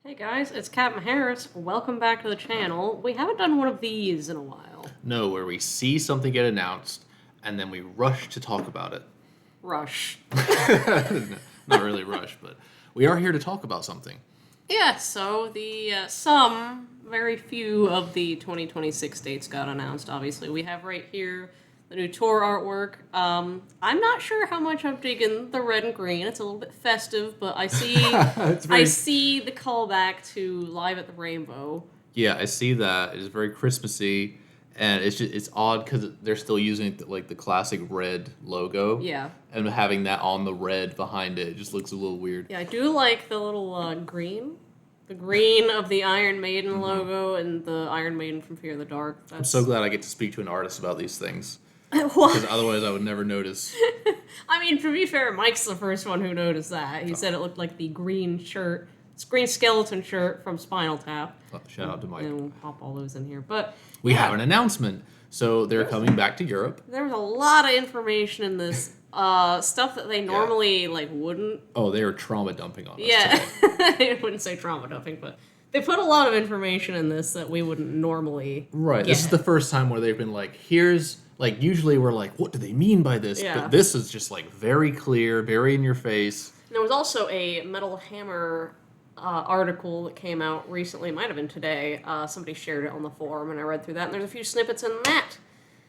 Hey guys, it's Captain Harris. Welcome back to the channel. We haven't done one of these in a while. No, where we see something get announced and then we rush to talk about it. Rush. Not really rush, but we are here to talk about something. Yeah, so very few of the 2026 dates got announced, obviously. We have right here the new tour artwork. I'm not sure how much I'm digging the red and green. It's a little bit festive, but I see the callback to Live at the Rainbow. Yeah, I see that. It's very Christmassy, and it's odd because they're still using the classic red logo. Yeah. And having that on the red behind it just looks a little weird. Yeah, I do like the little green. The green of the Iron Maiden logo and the Iron Maiden from Fear the Dark. I'm so glad I get to speak to an artist about these things. What? Because otherwise I would never notice. I mean, to be fair, Mike's the first one who noticed that. He said it looked like the green skeleton shirt from Spinal Tap. Shout out to Mike. And we'll pop all those in here. But We have an announcement. So they're coming back to Europe. there was a lot of information in this. Stuff that they normally wouldn't. Oh, they are trauma dumping on us. Yeah, today. I wouldn't say trauma dumping, but they put a lot of information in this that we wouldn't normally. Right. get. This is the first time where they've been like, here's usually we're like, what do they mean by this? Yeah. But this is just very clear, very in your face. There was also a Metal Hammer article that came out recently. It might have been today. Somebody shared it on the forum, and I read through that. And there's a few snippets in that.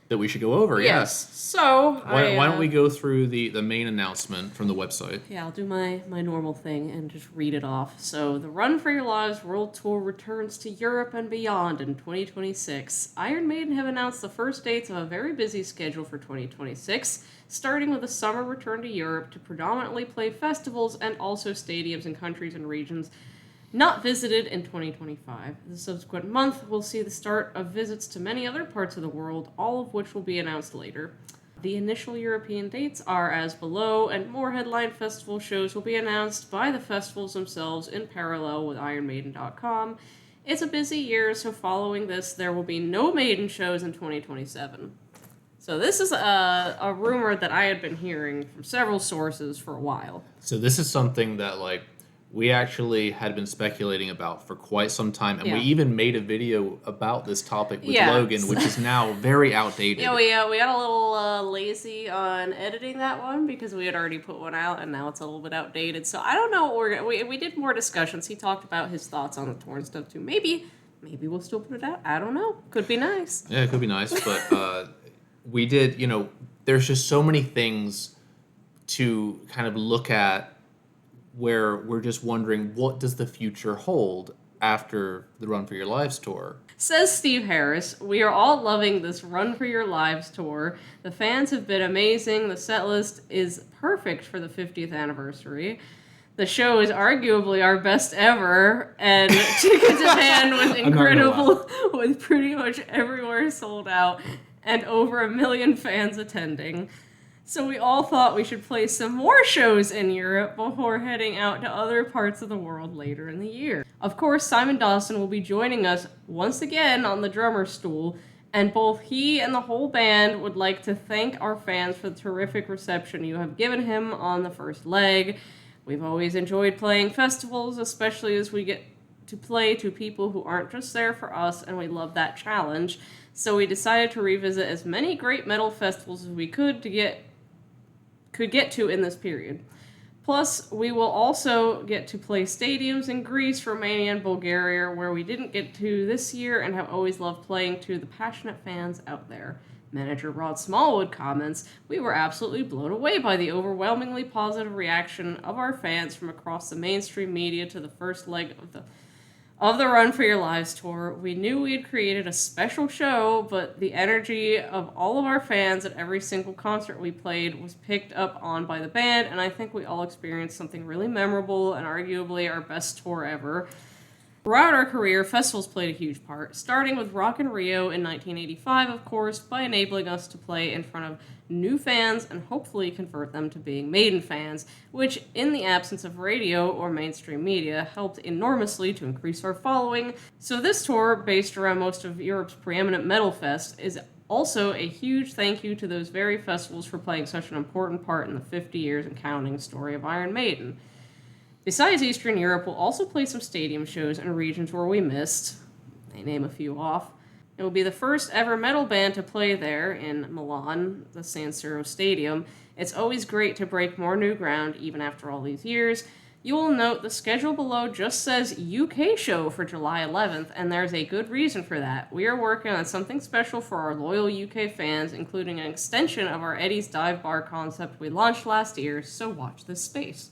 That we should go over, yes. So Why don't we go through the main announcement from the website? Yeah, I'll do my normal thing and just read it off. So, the Run for Your Lives World Tour returns to Europe and beyond in 2026. Iron Maiden have announced the first dates of a very busy schedule for 2026, starting with a summer return to Europe to predominantly play festivals and also stadiums in countries and regions not visited in 2025. The subsequent month will see the start of visits to many other parts of the world, all of which will be announced later. The initial European dates are as below, and more headline festival shows will be announced by the festivals themselves in parallel with IronMaiden.com. It's a busy year, so following this, there will be no Maiden shows in 2027. So this is a rumor that I had been hearing from several sources for a while. So this is something that we actually had been speculating about for quite some time, and we even made a video about this topic with Logan, which is now very outdated. Yeah, we got a little lazy on editing that one because we had already put one out, and now it's a little bit outdated. So I don't know what we did more discussions. He talked about his thoughts on the tour and stuff too. Maybe we'll still put it out. I don't know. Could be nice. Yeah, it could be nice, but we did. There's just so many things to kind of look at, where we're just wondering, what does the future hold after the Run for Your Lives tour? Says Steve Harris, we are all loving this Run for Your Lives tour. The fans have been amazing. The set list is perfect for the 50th anniversary. The show is arguably our best ever, and tickets in hand was incredible, with pretty much everywhere sold out, and over 1 million fans attending. So we all thought we should play some more shows in Europe before heading out to other parts of the world later in the year. Of course, Simon Dawson will be joining us once again on the drummer's stool, and both he and the whole band would like to thank our fans for the terrific reception you have given him on the first leg. We've always enjoyed playing festivals, especially as we get to play to people who aren't just there for us, and we love that challenge. So we decided to revisit as many great metal festivals as we could get to in this period. Plus, we will also get to play stadiums in Greece, Romania, and Bulgaria, where we didn't get to this year and have always loved playing to the passionate fans out there. Manager Rod Smallwood comments, we were absolutely blown away by the overwhelmingly positive reaction of our fans from across the mainstream media to the first leg of the Run for Your Lives tour. We knew we had created a special show, but the energy of all of our fans at every single concert we played was picked up on by the band, and I think we all experienced something really memorable and arguably our best tour ever. Throughout our career, festivals played a huge part, starting with Rock in Rio in 1985, of course, by enabling us to play in front of new fans and hopefully convert them to being Maiden fans, which, in the absence of radio or mainstream media, helped enormously to increase our following. So this tour, based around most of Europe's preeminent metal fest, is also a huge thank you to those very festivals for playing such an important part in the 50 years and counting story of Iron Maiden. Besides Eastern Europe, we'll also play some stadium shows in regions where we missed. They name a few off. It will be the first ever metal band to play there in Milan, the San Siro Stadium. It's always great to break more new ground, even after all these years. You will note the schedule below just says UK show for July 11th, and there's a good reason for that. We are working on something special for our loyal UK fans, including an extension of our Eddie's Dive Bar concept we launched last year, so watch this space.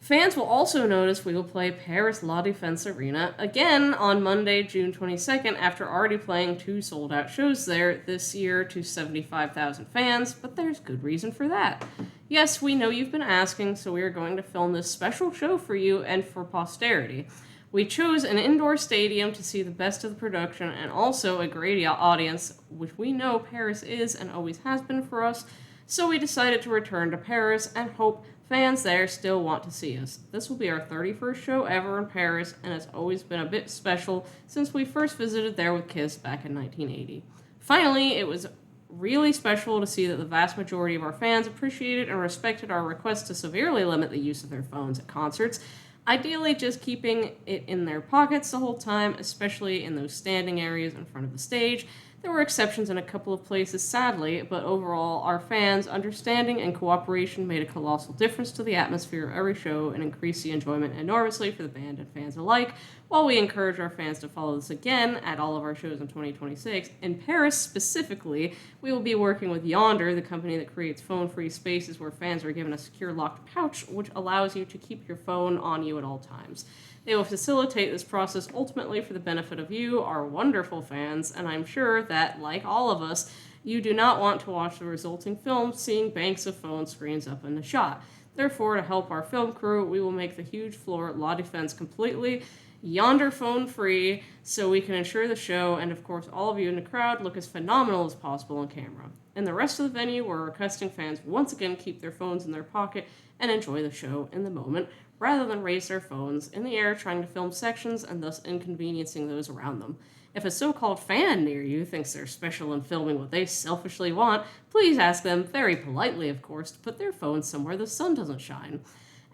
Fans will also notice we will play Paris La Défense Arena again on Monday, June 22nd, after already playing 2 sold-out shows there this year to 75,000 fans, but there's good reason for that. Yes, we know you've been asking, so we are going to film this special show for you and for posterity. We chose an indoor stadium to see the best of the production and also a great audience, which we know Paris is and always has been for us, so we decided to return to Paris and hope fans there still want to see us. This will be our 31st show ever in Paris, and it's always been a bit special since we first visited there with Kiss back in 1980. Finally, it was really special to see that the vast majority of our fans appreciated and respected our request to severely limit the use of their phones at concerts, ideally just keeping it in their pockets the whole time, especially in those standing areas in front of the stage. There were exceptions in a couple of places, sadly, but overall, our fans' understanding and cooperation made a colossal difference to the atmosphere of every show and increased the enjoyment enormously for the band and fans alike. While we encourage our fans to follow this again at all of our shows in 2026, in Paris specifically, we will be working with Yonder, the company that creates phone-free spaces where fans are given a secure locked pouch, which allows you to keep your phone on you at all times. They will facilitate this process ultimately for the benefit of you, our wonderful fans, and I'm sure that, like all of us, you do not want to watch the resulting film seeing banks of phone screens up in the shot. Therefore, to help our film crew, we will make the huge floor at La Défense completely Yonder phone free so we can ensure the show and, of course, all of you in the crowd look as phenomenal as possible on camera. In the rest of the venue, we're requesting fans once again keep their phones in their pocket and enjoy the show in the moment, rather than raise their phones in the air trying to film sections and thus inconveniencing those around them. If a so-called fan near you thinks they're special in filming what they selfishly want, please ask them, very politely of course, to put their phones somewhere the sun doesn't shine.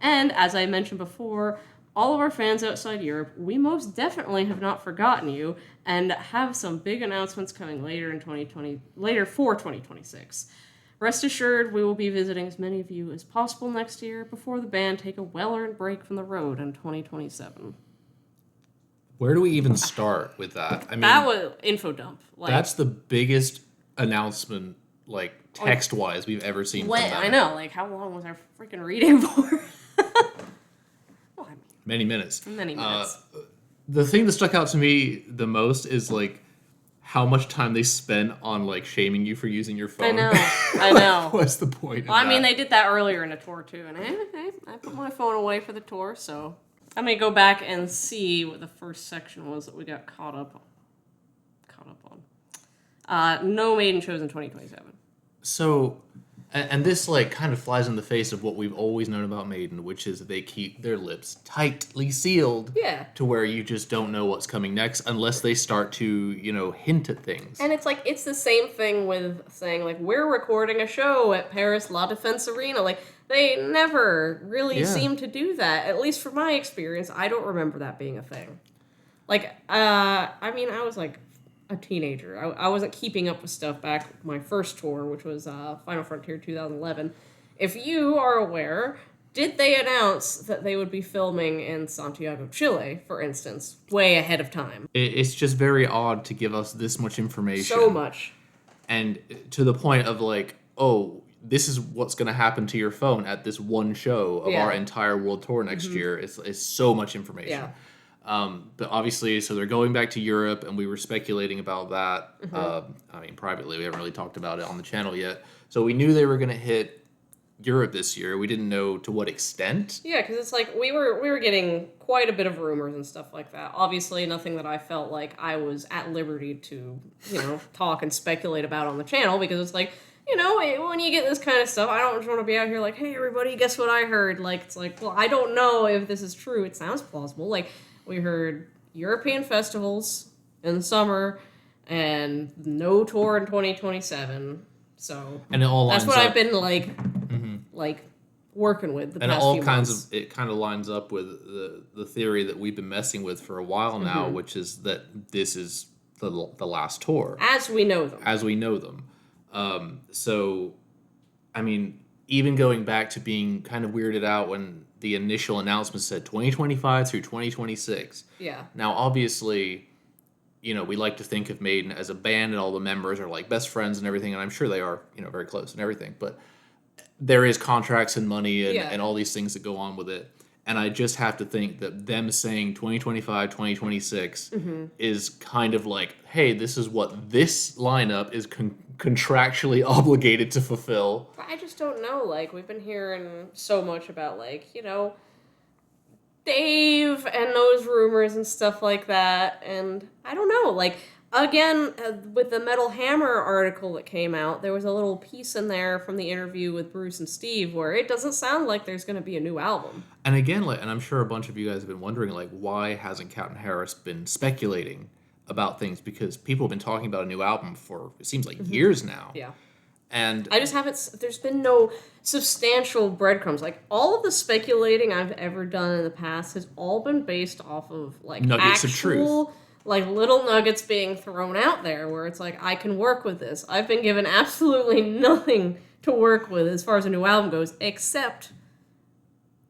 And, as I mentioned before, all of our fans outside Europe, we most definitely have not forgotten you and have some big announcements coming later for 2026. Rest assured, we will be visiting as many of you as possible next year before the band take a well-earned break from the road in 2027. Where do we even start with that? I mean, that was info dump. That's the biggest announcement, text-wise, we've ever seen from them. I know. How long was our freaking reading for? Many minutes. Many minutes. The thing that stuck out to me the most is, how much time they spent on, shaming you for using your phone. I know. What's the point of that? They did that earlier in the tour, too. And hey, I put my phone away for the tour, so I may go back and see what the first section was that we got caught up on. No Maiden shows in 2027. So, and this, kind of flies in the face of what we've always known about Maiden, which is they keep their lips tightly sealed. Yeah. To where you just don't know what's coming next unless they start to, hint at things. And it's the same thing with saying, we're recording a show at Paris La Défense Arena. They never really seem to do that. At least from my experience, I don't remember that being a thing. I was a teenager. I wasn't keeping up with stuff back my first tour, which was Final Frontier 2011. If you are aware, did they announce that they would be filming in Santiago, Chile, for instance, way ahead of time? It's just very odd to give us this much information. So much. And to the point of this is what's going to happen to your phone at this one show of our entire world tour next year. It's so much information. Yeah. But obviously, so they're going back to Europe, and we were speculating about that. Privately, we haven't really talked about it on the channel yet. So we knew they were going to hit Europe this year. We didn't know to what extent. Yeah, because it's we were getting quite a bit of rumors and stuff like that. Obviously, nothing that I felt like I was at liberty to, talk and speculate about on the channel, because it's when you get this kind of stuff, I don't just want to be out here hey, everybody, guess what I heard? Well, I don't know if this is true. It sounds plausible. We heard European festivals in the summer and no tour in 2027. So and it all that's what I've been working with the and past all few kinds months. of it kind of lines up with the theory that we've been messing with for a while now, which is that this is the last tour As we know them. as we know them. So, I mean, even going back to being kind of weirded out when the initial announcement said 2025 through 2026. Yeah. Now, obviously, you know, we like to think of Maiden as a band and all the members are like best friends and everything, and I'm sure they are, you know, very close and everything, but there is contracts and money and all these things that go on with it. And I just have to think that them saying 2025, 2026 is kind of like, hey, this is what this lineup is contractually obligated to fulfill. I just don't know. Like, we've been hearing so much about, like, you know, Dave and those rumors and stuff like that. And I don't know. Like, again, with the Metal Hammer article that came out, there was a little piece in there from the interview with Bruce and Steve where it doesn't sound like there's going to be a new album. And again, like, and I'm sure a bunch of you guys have been wondering, like, why hasn't Captain Harris been speculating about things? Because people have been talking about a new album for, it seems like, years now. Yeah. And I just haven't, there's been no substantial breadcrumbs. Like, all of the speculating I've ever done in the past has all been based off of, like, nuggets actual, of truth. like, little nuggets being thrown out there where it's like, I can work with this. I've been given absolutely nothing to work with as far as a new album goes, except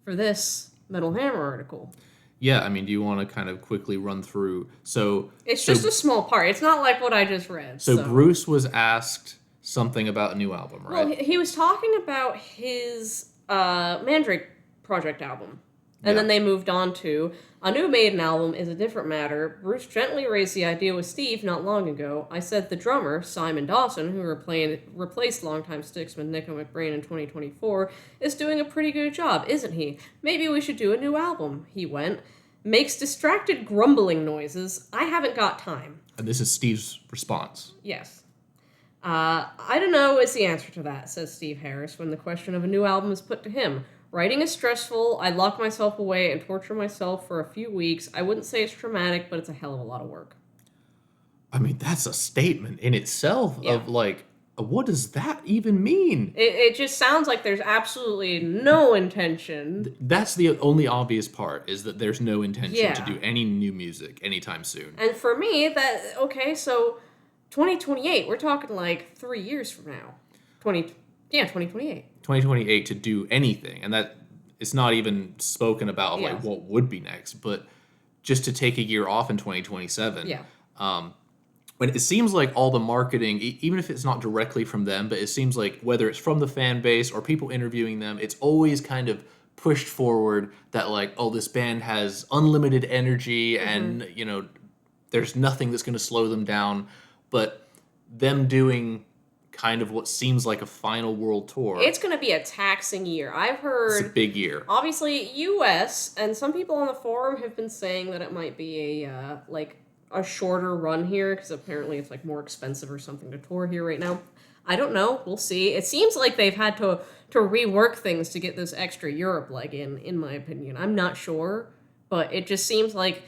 for this Metal Hammer article. Yeah, I mean, do you want to kind of quickly run through? So It's just a small part. It's not like what I just read. So Bruce was asked something about a new album, right? Well, he was talking about his Mandrake Project album. And then they moved on to a new Maiden album is a different matter. Bruce gently raised the idea with Steve not long ago. I said the drummer, Simon Dawson, who replaced longtime Styxman Nico McBrain in 2024, is doing a pretty good job, isn't he? Maybe we should do a new album, he went. Makes distracted grumbling noises. I haven't got time. And this is Steve's response. Yes. I don't know is the answer to that, says Steve Harris when the question of a new album is put to him. Writing is stressful. I lock myself away and torture myself for a few weeks. I wouldn't say it's traumatic, but it's a hell of a lot of work. I mean, that's a statement in itself of, like, what does that even mean? It just sounds like there's absolutely no intention. That's the only obvious part, is that there's no intention to do any new music anytime soon. And for me, so 2028, we're talking like 3 years from now. 2028. 2028 to do anything, and that it's not even spoken about like what would be next, but just to take a year off in 2027. But it seems like all the marketing, even if it's not directly from them, but it seems like whether it's from the fan base or people interviewing them, it's always kind of pushed forward that, like, oh, this band has unlimited energy and, you know, there's nothing that's going to slow them down. But them doing kind of what seems like a final world tour. It's going to be a taxing year. I've heard... It's a big year. Obviously, US, and some people on the forum have been saying that it might be a shorter run here, because apparently it's, like, more expensive or something to tour here right now. I don't know. We'll see. It seems like they've had to rework things to get this extra Europe leg in my opinion. I'm not sure, but it just seems like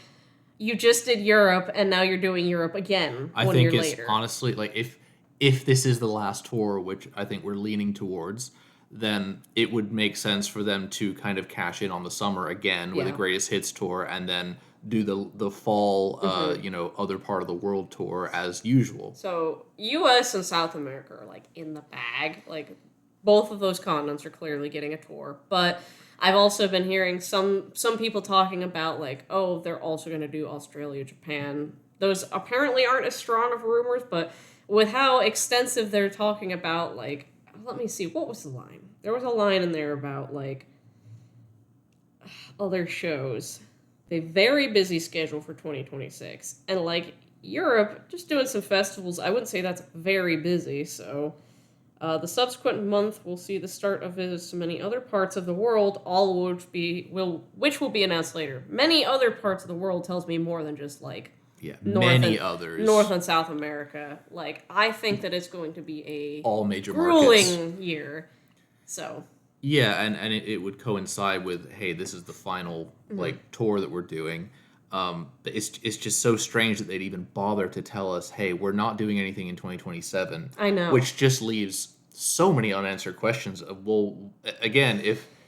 you just did Europe, and now you're doing Europe again I 1 think year it's later. honestly, like, if this is the last tour, which I think we're leaning towards, then it would make sense for them to kind of cash in on the summer again with a greatest hits tour, and then do the fall, other part of the world tour as usual. So US and South America are, like, in the bag. Like, both of those continents are clearly getting a tour, but I've also been hearing some people talking about, like, oh, they're also going to do Australia, Japan. Those apparently aren't as strong of rumors, but with how extensive they're talking about, like, let me see, what was the line? There was a line in there about, like, other shows. A very busy schedule for 2026. And, like, Europe, just doing some festivals, I wouldn't say that's very busy, so... the subsequent month will see the start of visits to many other parts of the world, all of which will be announced later. Many other parts of the world tells me more than just, like, others. North and South America. Like, I think that it's going to be all major grueling markets. Year. So. Yeah, and it would coincide with, hey, this is the final like tour that we're doing. But it's just so strange that they'd even bother to tell us, hey, we're not doing anything in 2027. I know. Which just leaves so many unanswered questions of, well, again,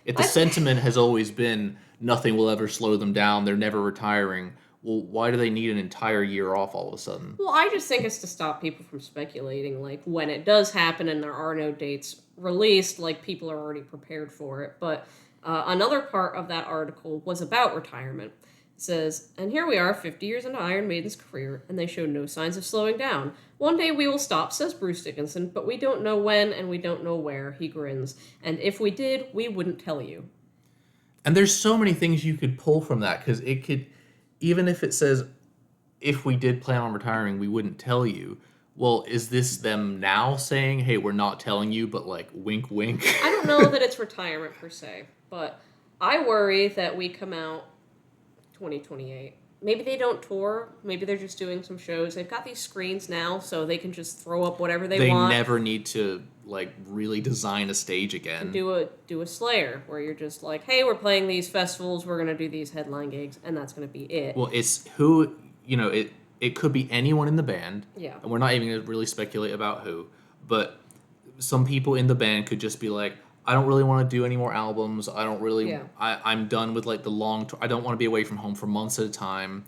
if the sentiment has always been nothing will ever slow them down, they're never retiring, well, why do they need an entire year off all of a sudden? Well, I just think it's to stop people from speculating. Like, when it does happen and there are no dates released, like, people are already prepared for it. But another part of that article was about retirement. It says, and here we are, 50 years into Iron Maiden's career, and they show no signs of slowing down. One day we will stop, says Bruce Dickinson, but we don't know when and we don't know where, he grins. And if we did, we wouldn't tell you. And there's so many things you could pull from that, because it could, even if it says, if we did plan on retiring, we wouldn't tell you. Well, is this them now saying, hey, we're not telling you, but like wink, wink? I don't know that it's retirement per se, but I worry that we come out 2028. Maybe they don't tour. Maybe they're just doing some shows. They've got these screens now, so they can just throw up whatever they want. They never need to like really design a stage again. Do a Slayer where you're just like, hey, we're playing these festivals, we're gonna do these headline gigs, and that's gonna be it. Well, it's who, you know, it could be anyone in the band. Yeah. And we're not even gonna really speculate about who, but some people in the band could just be like, I don't really want to do any more albums. I don't really. Yeah. I'm done with like the long tour. I don't want to be away from home for months at a time.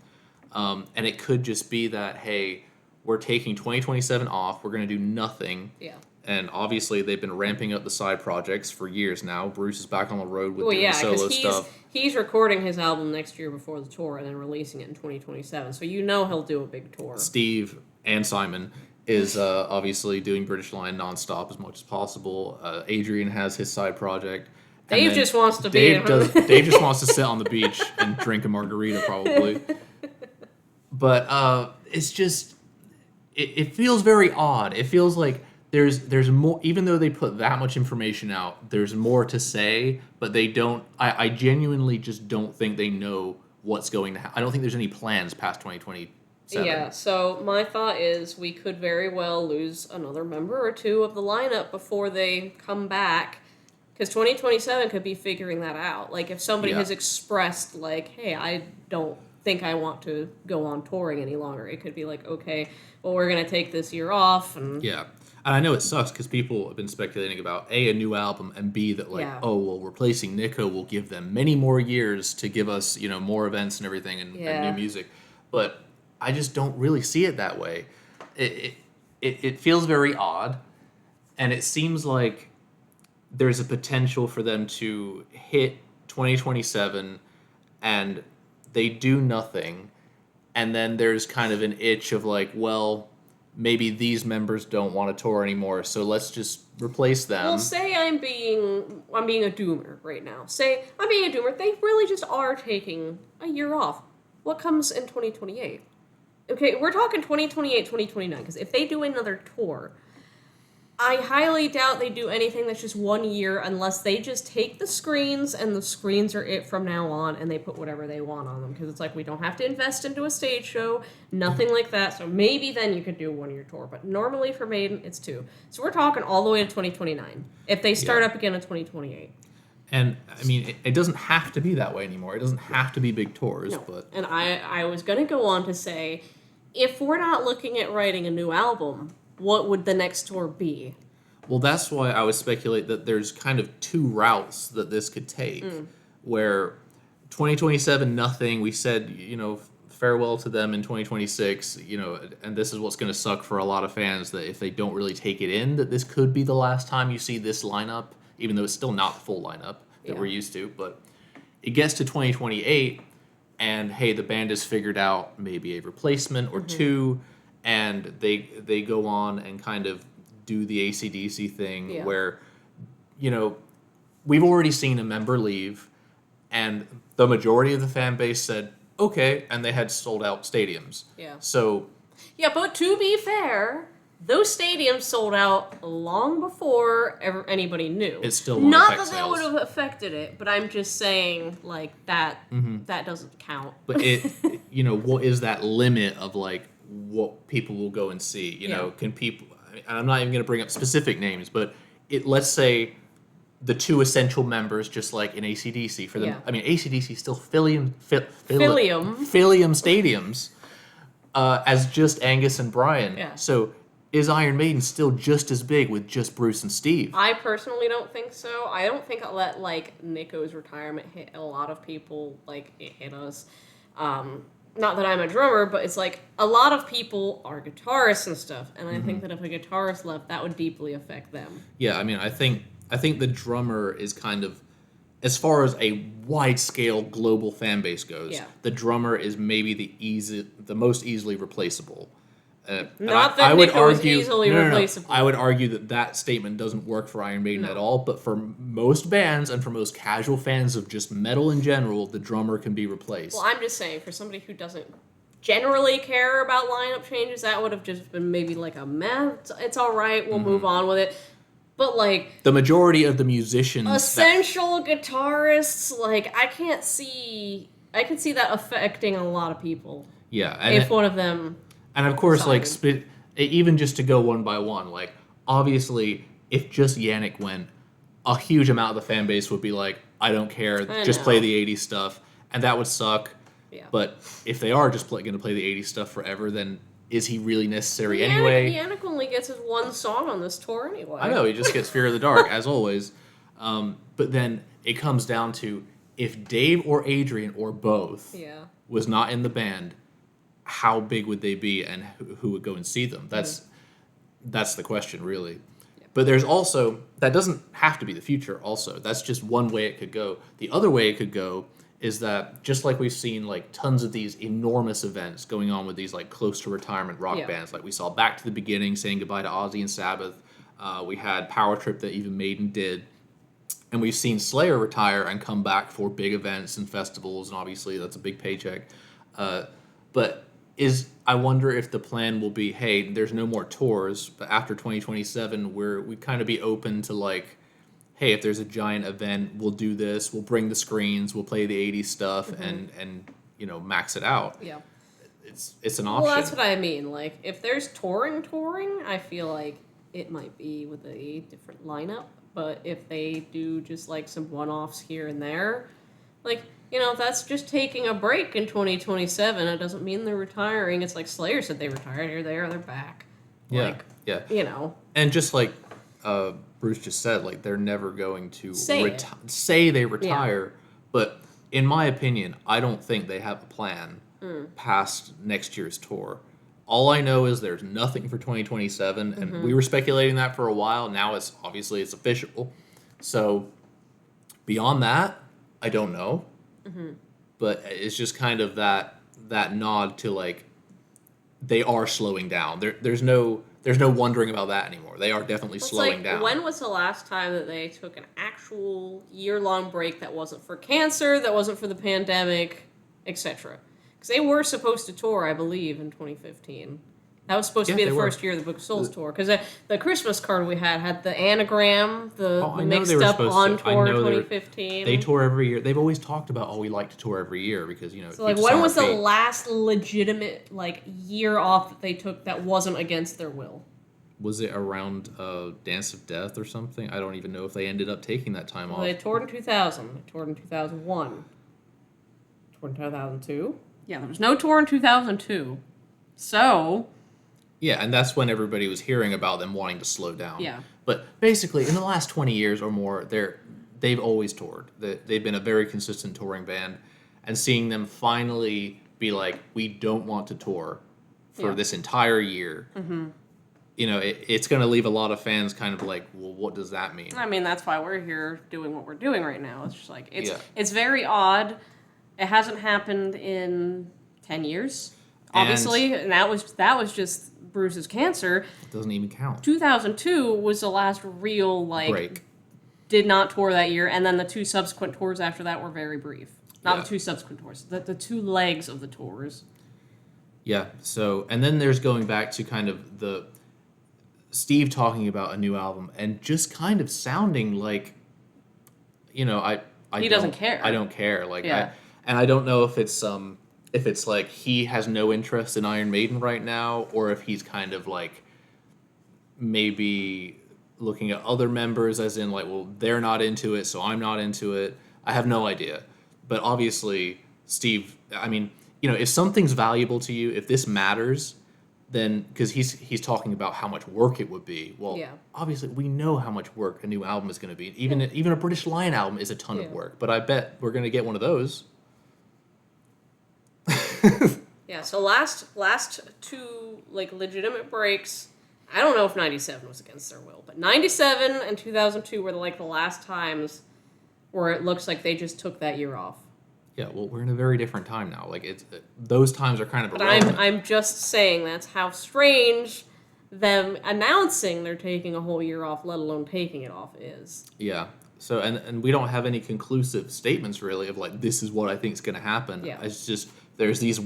And it could just be that, hey, we're taking 2027 off. We're going to do nothing. Yeah. And obviously they've been ramping up the side projects for years now. Bruce is back on the road with doing solo stuff. He's recording his album next year before the tour and then releasing it in 2027. So you know he'll do a big tour. Steve and Simon is obviously doing British Lion nonstop as much as possible. Adrian has his side project. Dave just wants to Dave just wants to sit on the beach and drink a margarita, probably. But it's just, it feels very odd. It feels like there's more, even though they put that much information out, there's more to say, but they don't, I genuinely just don't think they know what's going to happen. I don't think there's any plans past 2027. Yeah, so my thought is we could very well lose another member or two of the lineup before they come back, because 2027 could be figuring that out. Like, if somebody has expressed, like, hey, I don't think I want to go on touring any longer, it could be like, okay, well, we're going to take this year off. And yeah. And I know it sucks because people have been speculating about A, new album, and B, that like, oh, well, replacing Nico will give them many more years to give us, you know, more events and everything and new music. But I just don't really see it that way. It feels very odd, and it seems like there's a potential for them to hit 2027 and they do nothing, and then there's kind of an itch of like, well, maybe these members don't want to tour anymore, so let's just replace them. Well, say I'm being a doomer right now. Say I'm being a doomer. They really just are taking a year off. What comes in 2028? Okay, we're talking 2028, 2029, because if they do another tour, I highly doubt they do anything that's just 1 year unless they just take the screens and the screens are it from now on and they put whatever they want on them, because it's like we don't have to invest into a stage show, nothing like that. So maybe then you could do a 1 year tour, but normally for Maiden it's 2. So we're talking all the way to 2029 if they start up again in 2028. And I mean, it doesn't have to be that way anymore. It doesn't have to be big tours. No. But and I was going to go on to say, if we're not looking at writing a new album, what would the next tour be? Well, that's why I would speculate that there's kind of two routes that this could take, where 2027, nothing. We said, you know, farewell to them in 2026, you know, and this is what's going to suck for a lot of fans, that if they don't really take it in, that this could be the last time you see this lineup, even though it's still not the full lineup that we're used to. But it gets to 2028, and hey, the band has figured out maybe a replacement or two, and they go on and kind of do the AC/DC thing where, you know, we've already seen a member leave, and the majority of the fan base said, okay, and they had sold out stadiums. Yeah. So. Yeah, but to be fair, those stadiums sold out long before anybody knew. It still won't not affect that sales. Would have affected it, but I'm just saying, like, that that doesn't count. But it, you know, what is that limit of like what people will go and see? You know, can people? And I'm not even going to bring up specific names, but let's say the two essential members, just like in AC/DC for them. Yeah. I mean, AC/DC still Philium stadiums as just Angus and Brian. Yeah. So is Iron Maiden still just as big with just Bruce and Steve? I personally don't think so. I don't think I'll let, like, Nico's retirement hit a lot of people like it hit us. Not that I'm a drummer, but it's like a lot of people are guitarists and stuff, and I think that if a guitarist left, that would deeply affect them. Yeah, I mean, I think the drummer is kind of, as far as a wide scale global fan base goes, the drummer is maybe the most easily replaceable. Not that Nico is easily replaceable. I would argue that statement doesn't work for Iron Maiden at all, but for most bands and for most casual fans of just metal in general, the drummer can be replaced. Well, I'm just saying, for somebody who doesn't generally care about lineup changes, that would have just been maybe like a meh, it's all right, we'll move on with it. But, like, the majority of the musicians... essential guitarists, like, I can see that affecting a lot of people. Yeah. And if one of them... And of course, like, even just to go one by one, like, obviously, if just Yannick went, a huge amount of the fan base would be like, I don't care, just play the 80s stuff. And that would suck. Yeah. But if they are just going to play the 80s stuff forever, then is he really necessary anyway? Yannick only gets his one song on this tour anyway. I know, he just gets Fear of the Dark, as always. But then it comes down to, if Dave or Adrian or both was not in the band, how big would they be, and who would go and see them? That's the question, really. Yeah. But there's also, that doesn't have to be the future also. That's just one way it could go. The other way it could go is that, just like we've seen like tons of these enormous events going on with these like close to retirement rock bands, like we saw Back to the Beginning saying goodbye to Ozzy and Sabbath. We had Power Trip that even Maiden did. And we've seen Slayer retire and come back for big events and festivals, and obviously that's a big paycheck. But I wonder if the plan will be, hey, there's no more tours, but after 2027, we kind of be open to, like, hey, if there's a giant event, we'll do this, we'll bring the screens, we'll play the 80s stuff, and you know, max it out. Yeah. It's an option. Well, that's what I mean. Like, if there's touring, I feel like it might be with a different lineup, but if they do just, like, some one-offs here and there, like, you know, that's just taking a break in 2027. It doesn't mean they're retiring. It's like Slayer said they retired. Here they are. They're back. Like, you know. And just like Bruce just said, like, they're never going to say they retire. Yeah. But in my opinion, I don't think they have a plan past next year's tour. All I know is there's nothing for 2027, and we were speculating that for a while. Now it's official. So beyond that, I don't know. But it's just kind of that nod to, like, they are slowing down. There's no wondering about that anymore. They are definitely slowing down. When was the last time that they took an actual year-long break that wasn't for cancer, that wasn't for the pandemic, etc.? Because they were supposed to tour, I believe, in 2015. That was supposed to be the first year of the Book of Souls tour. Because the Christmas card we had the anagram, the mixed up on tour 2015. They tour every year. They've always talked about, we like to tour every year because, you know. So, like, when was the last legitimate, like, year off that they took that wasn't against their will? Was it around Dance of Death or something? I don't even know if they ended up taking that time off. They toured in 2000. They toured in 2001. Toured in 2002. Yeah, there was no tour in 2002. So... yeah, and that's when everybody was hearing about them wanting to slow down. Yeah. But basically, in the last 20 years or more, they've always toured. They've been a very consistent touring band. And seeing them finally be like, we don't want to tour for this entire year, you know, it's going to leave a lot of fans kind of like, well, what does that mean? I mean, that's why we're here doing what we're doing right now. It's just like, it's very odd. It hasn't happened in 10 years, obviously. And that was just Bruce's cancer. It doesn't even count. 2002 was the last real, like, break. Did not tour that year, and then the two subsequent tours after that were very brief. Not the two subsequent tours, the two legs of the tours. Yeah, so, and then there's going back to kind of the Steve talking about a new album and just kind of sounding like, you know, he doesn't care. I don't care. Like, and I don't know if it's like he has no interest in Iron Maiden right now, or if he's kind of like maybe looking at other members as in like, well, they're not into it, so I'm not into it. I have no idea. But obviously, Steve, I mean, you know, if something's valuable to you, if this matters, then because he's talking about how much work it would be. Well, Yeah. obviously we know how much work a new album is going to be. Even a British Lion album is a ton of work. But I bet we're going to get one of those. Yeah, so last two like legitimate breaks. I don't know if 97 was against their will, but 97 and 2002 were like the last times where it looks like they just took that year off. Yeah, well, we're in a very different time now. Like those times are kind of But irrelevant. I'm just saying that's how strange them announcing they're taking a whole year off, let alone taking it off, is. Yeah. So and we don't have any conclusive statements really of like this is what I think is going to happen. Yeah. It's just there's these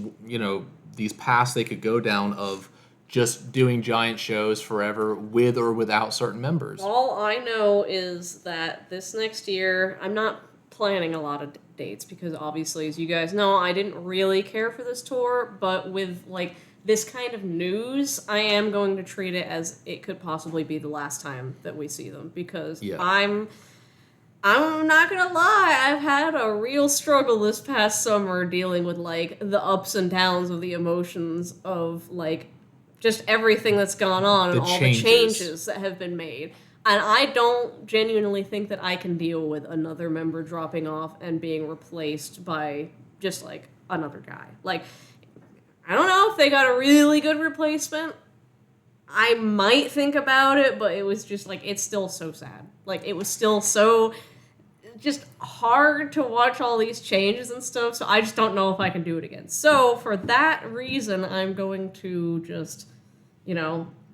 these paths they could go down of just doing giant shows forever with or without certain members. All I know is that this next year, I'm not planning a lot of dates because obviously, as you guys know, I didn't really care for this tour, but with like this kind of news, I am going to treat it as it could possibly be the last time that we see them because I'm not gonna lie, I've had a real struggle this past summer dealing with like the ups and downs of the emotions of like just everything that's gone on and all the changes that have been made. And I don't genuinely think that I can deal with another member dropping off and being replaced by just like another guy. Like, I don't know if they got a really good replacement. I might think about it, but it was just like, it's still so sad. Like, it was still so just hard to watch all these changes and stuff, so I just don't know if I can do it again. So, for that reason, I'm going to just, I'm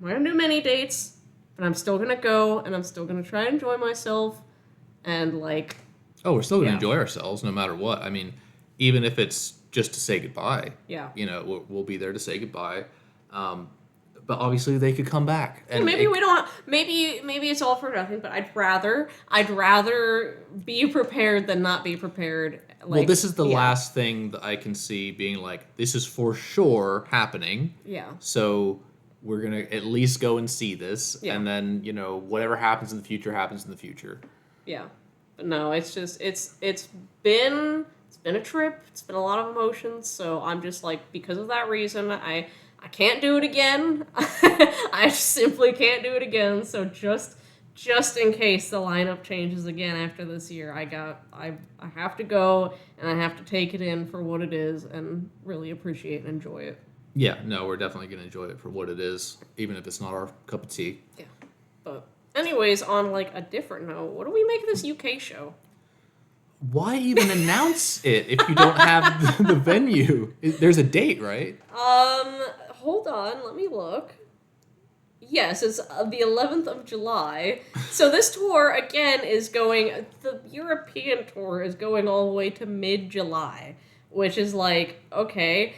going to do many dates, but I'm still going to go, and I'm still going to try to enjoy myself, and, like... Oh, we're still going to enjoy ourselves no matter what. I mean, even if it's just to say goodbye. Yeah. We'll be there to say goodbye. But obviously they could come back. And maybe we don't. Maybe it's all for nothing. But I'd rather be prepared than not be prepared. Like, well, this is the last thing that I can see being like, this is for sure happening. Yeah. So we're gonna at least go and see this, and then whatever happens in the future happens in the future. Yeah, but no, it's just it's been a trip. It's been a lot of emotions. So I'm just like, because of that reason, I can't do it again. I simply can't do it again. So just in case the lineup changes again after this year, I have to go and I have to take it in for what it is and really appreciate and enjoy it. Yeah, no, we're definitely gonna enjoy it for what it is, even if it's not our cup of tea. Yeah, but anyways, on like a different note, what do we make of this UK show? Why even announce it if you don't have the venue? There's a date, right? Hold on, let me look. Yes, it's the 11th of July. So this tour, again, the European tour is going all the way to mid-July, which is like, okay.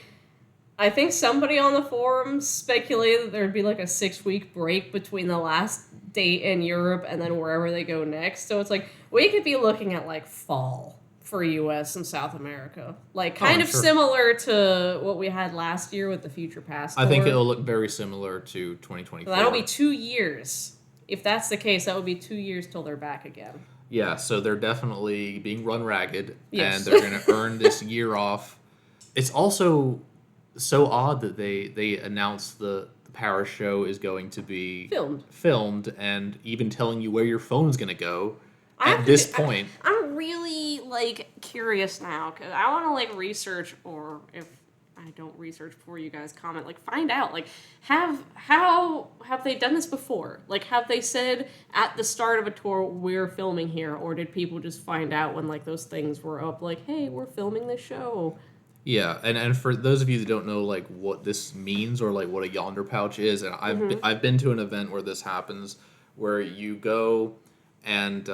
I think somebody on the forums speculated that there'd be like a 6-week break between the last date in Europe and then wherever they go next. So it's like, we could be looking at like fall for US and South America. Like kind of similar to what we had last year with the Future Past tour. I think it'll look very similar to 2024. So that'll be 2 years. If that's the case, that would be 2 years till they're back again. Yeah, so they're definitely being run ragged, yes. And they're going to earn this year off. It's also so odd that they announced the Paris show is going to be filmed and even telling you where your phone's going to go at this point. I'm really like curious now because I want to like research, or if I don't research before you guys comment, like find out like how have they done this before? Like have they said at the start of a tour we're filming here, or did people just find out when like those things were up like, hey, we're filming this show? Yeah, and for those of you that don't know like what this means or like what a yonder pouch is, and I've been to an event where this happens, where you go and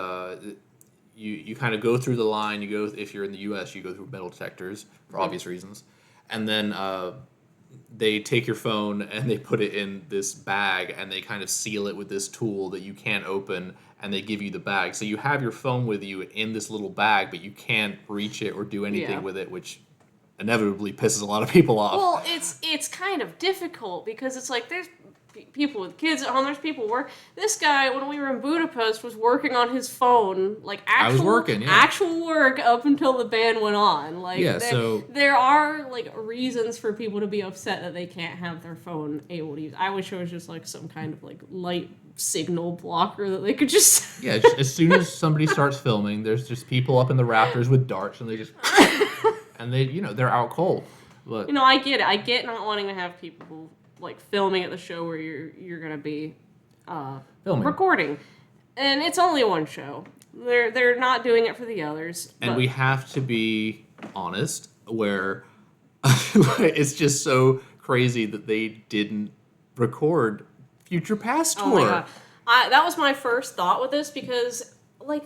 you kind of go through the line. You go, if you're in the U.S., you go through metal detectors for obvious reasons, and then they take your phone and they put it in this bag and they kind of seal it with this tool that you can't open, and they give you the bag. So you have your phone with you in this little bag, but you can't reach it or do anything with it, which inevitably pisses a lot of people off. Well, it's kind of difficult because it's like people with kids at home. There's people work. This guy, when we were in Budapest, was working on his phone, like I was working, yeah. actual work up until the band went on. Like, Yeah, so there are like reasons for people to be upset that they can't have their phone able to use. I wish it was just like some kind of like light signal blocker that they could just. yeah, as soon as somebody starts filming, there's just people up in the rafters with darts, and they just and they they're out cold. But I get it. I get not wanting to have people like filming at the show where you're gonna be filming. recording, and it's only one show. They're not doing it for the others. And we have to be honest, where it's just so crazy that they didn't record Future Past Tour. Oh my god, that was my first thought with this because like.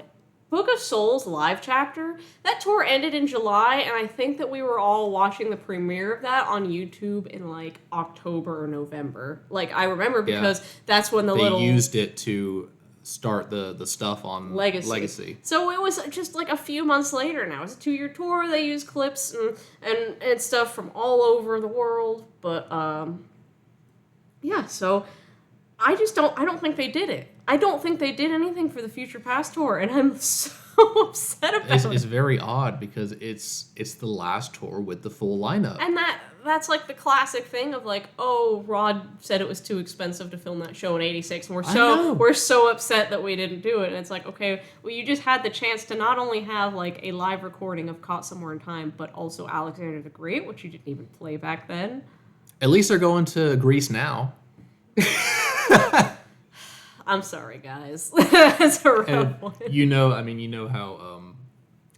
Book of Souls live chapter, that tour ended in July, and I think that we were all watching the premiere of that on YouTube in like October or November. Like I remember because that's when they used it to start the stuff on Legacy. So it was just like a few months later now. It's a 2-year tour. They use clips and stuff from all over the world. But yeah, so I don't think they did it. I don't think they did anything for the Future Past tour, and I'm so upset about it. It's very odd because it's the last tour with the full lineup. And that's like the classic thing of like, oh, Rod said it was too expensive to film that show in '86, and we're so upset that we didn't do it. And it's like, okay, well, you just had the chance to not only have like a live recording of Caught Somewhere in Time, but also Alexander the Great, which you didn't even play back then. At least they're going to Greece now. I'm sorry, guys. That's a rough one. You know how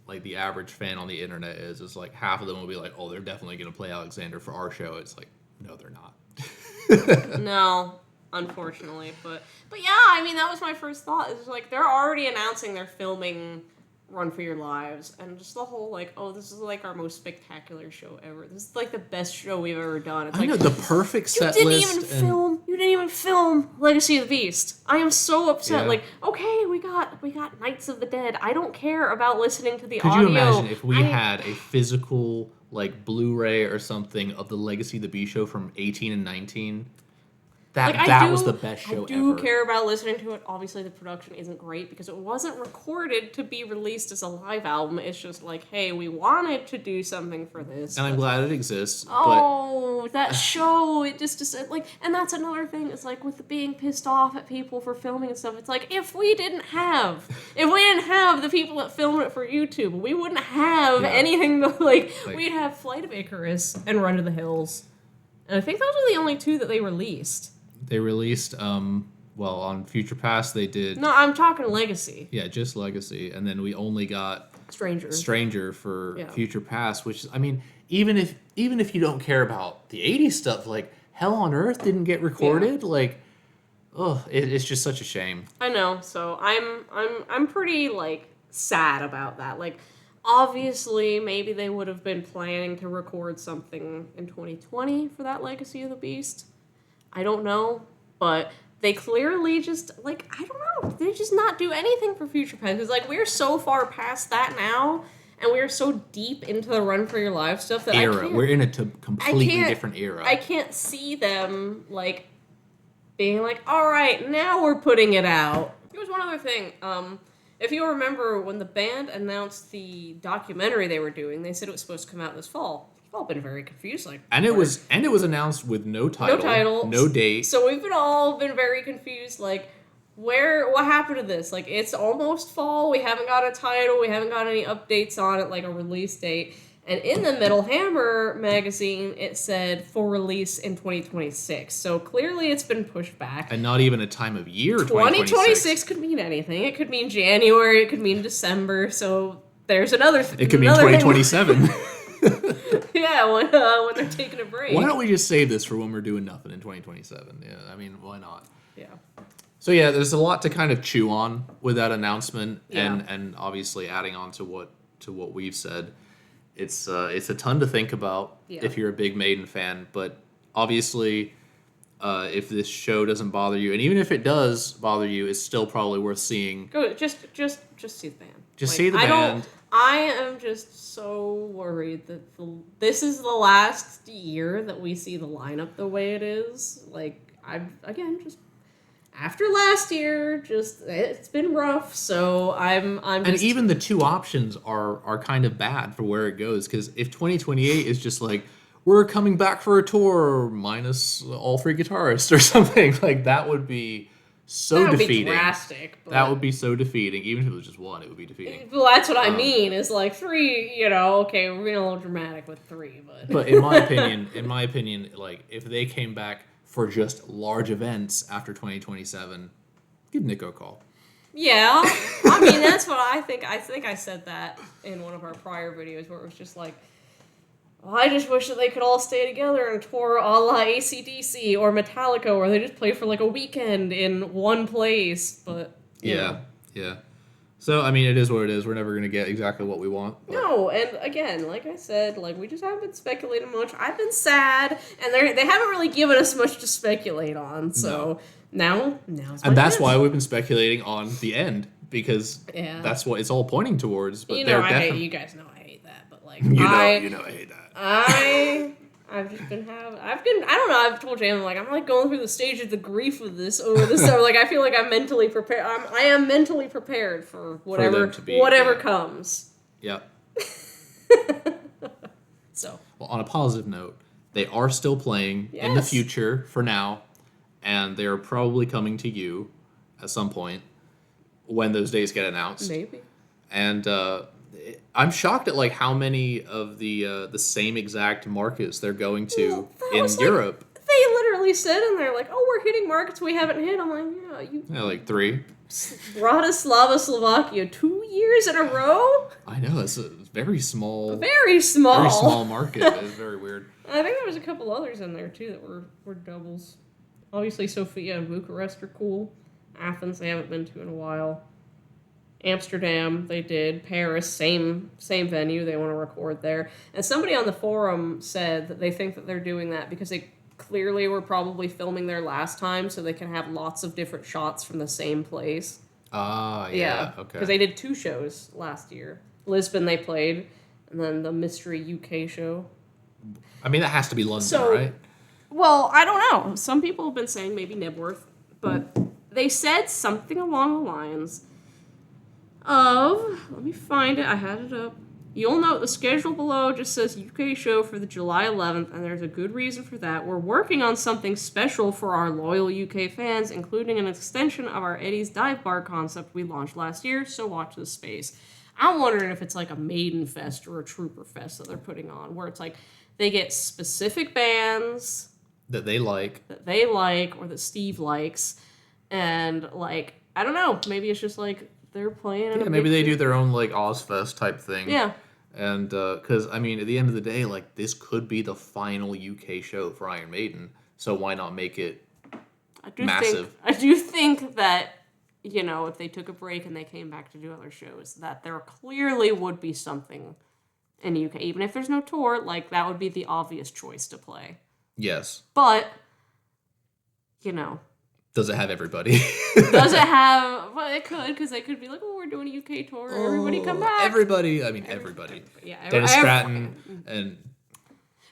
like the average fan on the internet is. It's like half of them will be like, "Oh, they're definitely going to play Alexander for our show." It's like, no, they're not. No, unfortunately, but yeah, I mean that was my first thought. It's like they're already announcing they're filming Run for Your Lives, and just the whole like, oh, this is like our most spectacular show ever. This is like the best show we've ever done. It's I know the perfect set You list. didn't even film Legacy of the Beast. I am so upset. Yeah. Like, okay, we got Knights of the Dead. I don't care about listening to the Could audio. you imagine if we had a physical like Blu-ray or something of the Legacy of the Beast show from 18 and 19? That was the best show ever. I do care about listening to it. Obviously, the production isn't great because it wasn't recorded to be released as a live album. It's just like, hey, we wanted to do something for this. And I'm glad it exists. That show, it just like, and that's another thing. It's like with the being pissed off at people for filming and stuff. It's like if we didn't have the people that filmed it for YouTube, we wouldn't have anything to like. We'd have Flight of Icarus and Run to the Hills, and I think those are the only two that they released. They released, on Future Past they did... No, I'm talking Legacy. Yeah, just Legacy. And then we only got... Stranger for Future Past, which, I mean, even if you don't care about the 80s stuff, like, Hell on Earth didn't get recorded, like, it's just such a shame. I know, so I'm pretty, like, sad about that. Like, obviously, maybe they would have been planning to record something in 2020 for that Legacy of the Beast. I don't know, but they clearly just, like, I don't know. They just not do anything for Future Past. Because, like, we're so far past that now, and we're so deep into the Run for Your Life stuff that we're in a completely different era. I can't see them, like, being like, all right, now we're putting it out. There was one other thing. If you remember, when the band announced the documentary they were doing, they said it was supposed to come out this fall. We've all been very confused, like, and it was announced with no title, no date. So we've all been very confused, like, what happened to this? Like, it's almost fall. We haven't got a title. We haven't got any updates on it, like a release date. And in the Metal Hammer magazine, it said for release in 2026. So clearly, it's been pushed back. And not even a time of year. 2026 could mean anything. It could mean January. It could mean December. So there's another. It could mean 2027. Yeah, when they're taking a break. Why don't we just save this for when we're doing nothing in 2027? Yeah, I mean, why not? Yeah. So yeah, there's a lot to kind of chew on with that announcement, and obviously adding on to what we've said, it's a ton to think about if you're a big Maiden fan. But obviously, if this show doesn't bother you, and even if it does bother you, it's still probably worth seeing. Go just see the band. Just see the band. I am just so worried that this is the last year that we see the lineup the way it is. Like, again, just after last year, just it's been rough. So I'm and just, even the two options are kind of bad for where it goes, because if 2028 is just like we're coming back for a tour minus all three guitarists or something, like that would be so that would defeating. be drastic. But, That would be so defeating. Even if it was just one, it would be defeating. well, that's what I mean. Is like 3. You know, okay, we're being a little dramatic with 3, but But in my opinion, like if they came back for just large events after 2027, give Nico a call. yeah, I mean that's what I think. I think I said that in one of our prior videos where it was just like, well, I just wish that they could all stay together and tour a la AC/DC or Metallica, where they just play for like a weekend in one place. But you know. Yeah. So I mean, it is what it is. We're never gonna get exactly what we want. But. No, and again, like I said, like we just haven't been speculating much. I've been sad, and they haven't really given us much to speculate on. So now's my And that's chance. why we've been speculating on the end, because that's what it's all pointing towards. But you they're know, I hate, definitely you guys know I hate that, but like you know I hate that. I've just been I don't know, I've told Jem, like, I'm like going through the stage of the grief with this over this summer. Like, I feel like I'm mentally prepared. I am mentally prepared for whatever comes. Yeah. So. Well, on a positive note, they are still playing in the future for now, and they are probably coming to you at some point when those days get announced. Maybe. And I'm shocked at like how many of the same exact markets they're going to in Europe. They literally said in there, like, oh, we're hitting markets we haven't hit. I'm like, yeah, like 3. Bratislava, Slovakia, 2 years in a row? I know, it's a very small market. It's very weird. I think there was a couple others in there, too, that were doubles. Obviously, Sofia and Bucharest are cool. Athens, they haven't been to in a while. Amsterdam, they did. Paris, same venue. They want to record there. And somebody on the forum said that they think that they're doing that because they clearly were probably filming there last time, so they can have lots of different shots from the same place. Yeah. Okay. Because they did 2 shows last year. Lisbon they played, and then the Mystery UK show. I mean, that has to be London, right? Well, I don't know. Some people have been saying maybe Nibworth, but they said something along the lines of, let me find it, I had it up. You'll note the schedule below just says UK show for the July 11th, and there's a good reason for that. We're working on something special for our loyal UK fans, including an extension of our Eddie's Dive Bar concept we launched last year, so watch this space. I'm wondering if it's like a Maiden Fest or a Trooper Fest that they're putting on, where it's like they get specific bands that they like, or that Steve likes, and like, I don't know, maybe it's just like they're playing. Yeah, maybe they do their own like Ozfest type thing. Yeah. And because I mean, at the end of the day, like this could be the final UK show for Iron Maiden, so why not make it massive? I do think that, you know, if they took a break and they came back to do other shows, that there clearly would be something in the UK, even if there's no tour. Like that would be the obvious choice to play. Yes. But, you know. Does it have everybody? Does it have... Well, it could, because they could be like, oh, we're doing a UK tour. Everybody come back. Everybody. Yeah. Dennis Stratton and...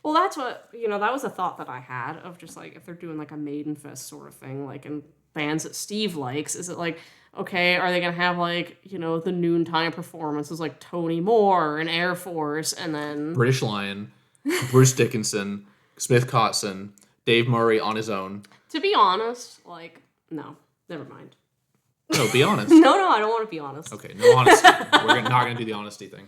Well, that's what... You know, that was a thought that I had of just, like, if they're doing, like, a Maiden Fest sort of thing, like, and bands that Steve likes, is it, like, okay, are they going to have, like, you know, the noontime performances, like Tony Moore and Air Force, and then... British Lion, Bruce Dickinson, Smith Kotzen, Dave Murray on his own. To be honest, like, no. Never mind. No, be honest. No, I don't want to be honest. Okay, no honesty. We're not going to do the honesty thing.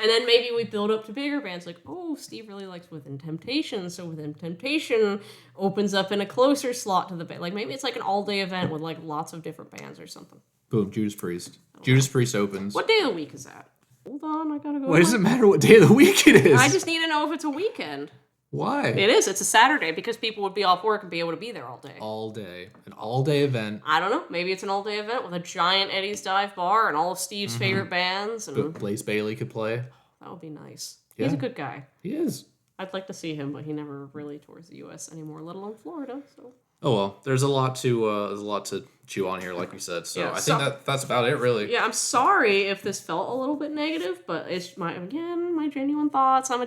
And then maybe we build up to bigger bands, like, oh, Steve really likes Within Temptation, so Within Temptation opens up in a closer slot to the band. Like, maybe it's like an all-day event with, like, lots of different bands or something. Boom, Judas Priest. Judas Priest opens. What day of the week is that? Hold on, I gotta go. Why does it matter what day of the week it is? I just need to know if it's a weekend. Why? It is. It's a Saturday because people would be off work and be able to be there all day. All day. An all-day event. I don't know. Maybe it's an all-day event with a giant Eddie's Dive Bar and all of Steve's favorite bands. And Blaze Bailey could play. That would be nice. Yeah. He's a good guy. He is. I'd like to see him, but he never really tours the U.S. anymore, let alone Florida. So. Oh well, there's a lot to chew on here, like we said. So Yeah, I think that's about it, really. Yeah, I'm sorry if this felt a little bit negative, but it's my genuine thoughts. I'm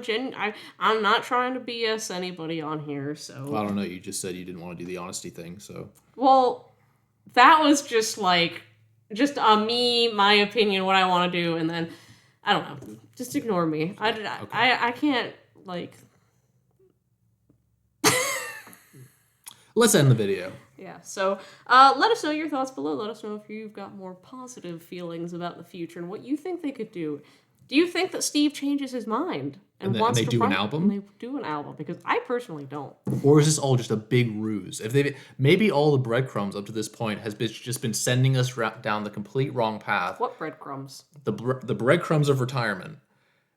not trying to BS anybody on here. So I don't know. You just said you didn't want to do the honesty thing, so. Well, that was just my opinion, what I want to do, and then I don't know. Just ignore me. I can't like. Let's end the video. Yeah, so let us know your thoughts below. Let us know if you've got more positive feelings about the future and what you think they could do. Do you think that Steve changes his mind and they do an album? And they do an album, because I personally don't. Or is this all just a big ruse? Maybe all the breadcrumbs up to this point has just been sending us down the complete wrong path. What breadcrumbs? The breadcrumbs of retirement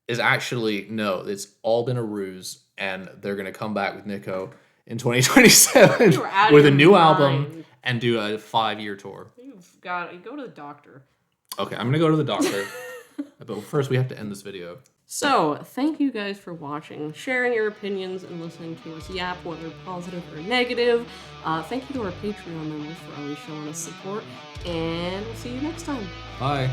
is actually, no, it's all been a ruse, and they're going to come back with Nico in 2027 with a new album and do a 5-year tour. You've got to go to the doctor. Okay, I'm going to go to the doctor. But first, we have to end this video. So, thank you guys for watching, sharing your opinions, and listening to us yap, whether positive or negative. Thank you to our Patreon members for always showing us support, and we'll see you next time. Bye.